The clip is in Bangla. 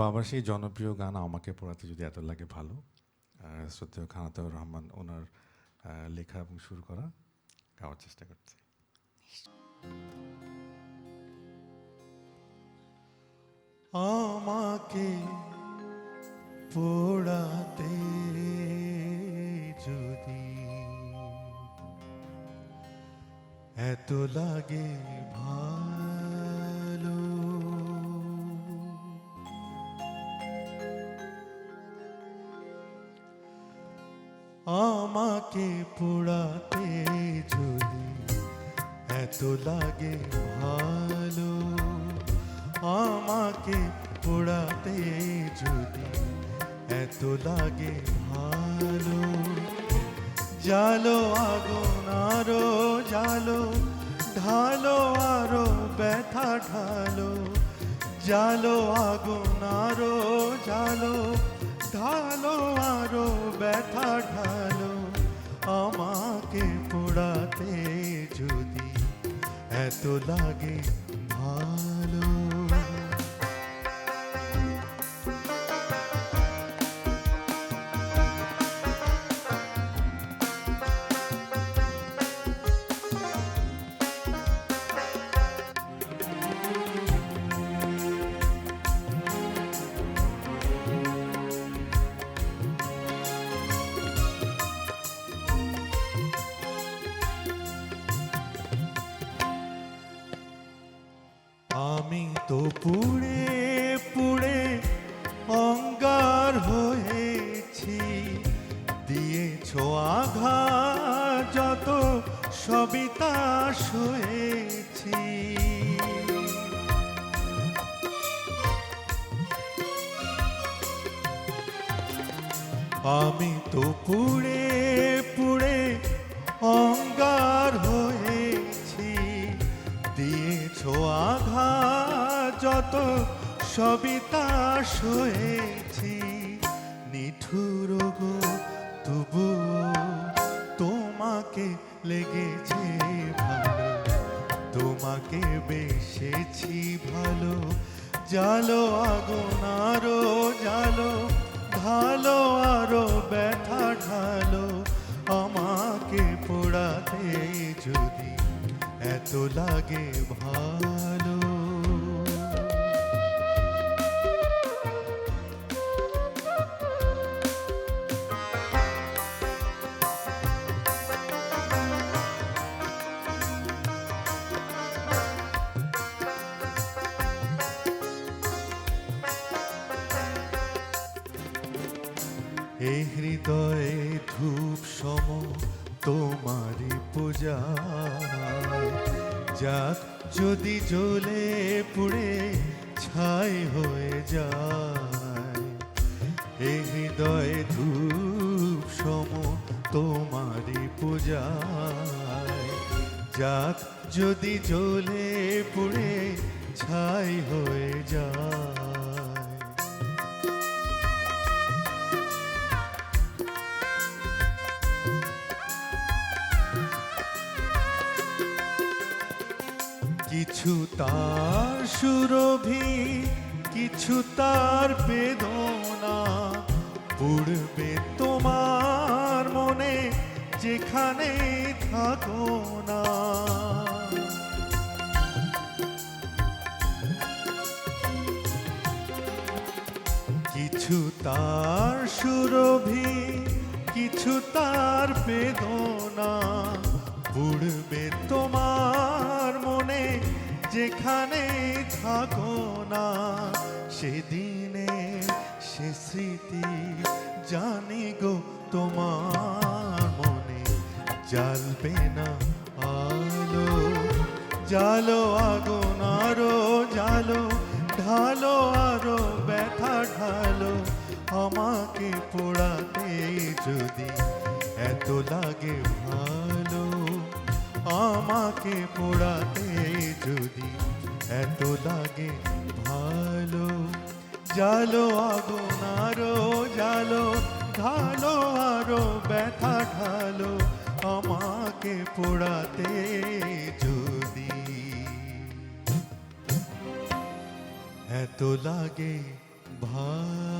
বাবার সেই জনপ্রিয় গান আমাকে পড়াতে যদি এত লাগে ভালো, শ্রদ্ধেয় খান আতাউর রহমান ওনার লেখা এবং সুর করা গাওয়ার চেষ্টা করছি। আমাকে পোড়াতে যদি এত লাগে ভালো, আমাকে পোড়াতে যদি এত লাগে ভালো, আমাকে পোড়াতে যদি এত লাগে ভালো, জালো আগুন আরো জালো, ঢালো আরো ব্যথা ঢালো, জালো আগুন আরো জালো, ঢালো আরো ব্যথা ঢালো, আমাকে পোড়াতে যদি এত লাগে ভালো। আমি তো পুড়ে পুড়ে অঙ্গার হয়েছি, দিয়েছ আঘাত যত সবই তা সয়েছি। আমি তো পুড়ে পুড়ে অঙ্গার হয়েছি, দিয়েছ আঘাত যত সবই তা সয়েছি। নিঠুর গো তবুও তোমাকে লেগেছে ভালো, তোমাকে বেসেছি ভালো, জালো আগুন আরো জালো, ঢালো আরো ব্যথা ঢালো, আমাকে পোড়াতে যদি এত লাগে ভালো। এই হৃদয়ে ধূপ সম তোমারি পূজায়, যাক যদি জ্বলে পুড়ে ছাই হয়ে যায়। এই হৃদয়ে ধূপ সম তোমারি পূজায়, যাক যদি জ্বলে পুড়ে ছাই হয়ে যায়। কিছু তার সুরভি, কিছু তার বেদনা, পড়বে তোমার মনে যেখানে থাকো না। কিছু তার সুরভি, কিছু তার বেদনা, পড়বে তোমার মনে যেখানে থাকো না। সেদিনে সে স্মৃতি জানি গো তোমার মনে জ্বালবে না আলো, জালো আগুন আরো জালো, ঢালো আরো ব্যথা ঢালো, আমাকে পোড়াতে যদি এত লাগে ভালো, আমাকে পোড়াতে যদি এত লাগে ভালো, জালো আগুন আরো জালো, ঢালো আরো ব্যথা ঢালো, আমাকে পোড়াতে যদি এত লাগে ভাই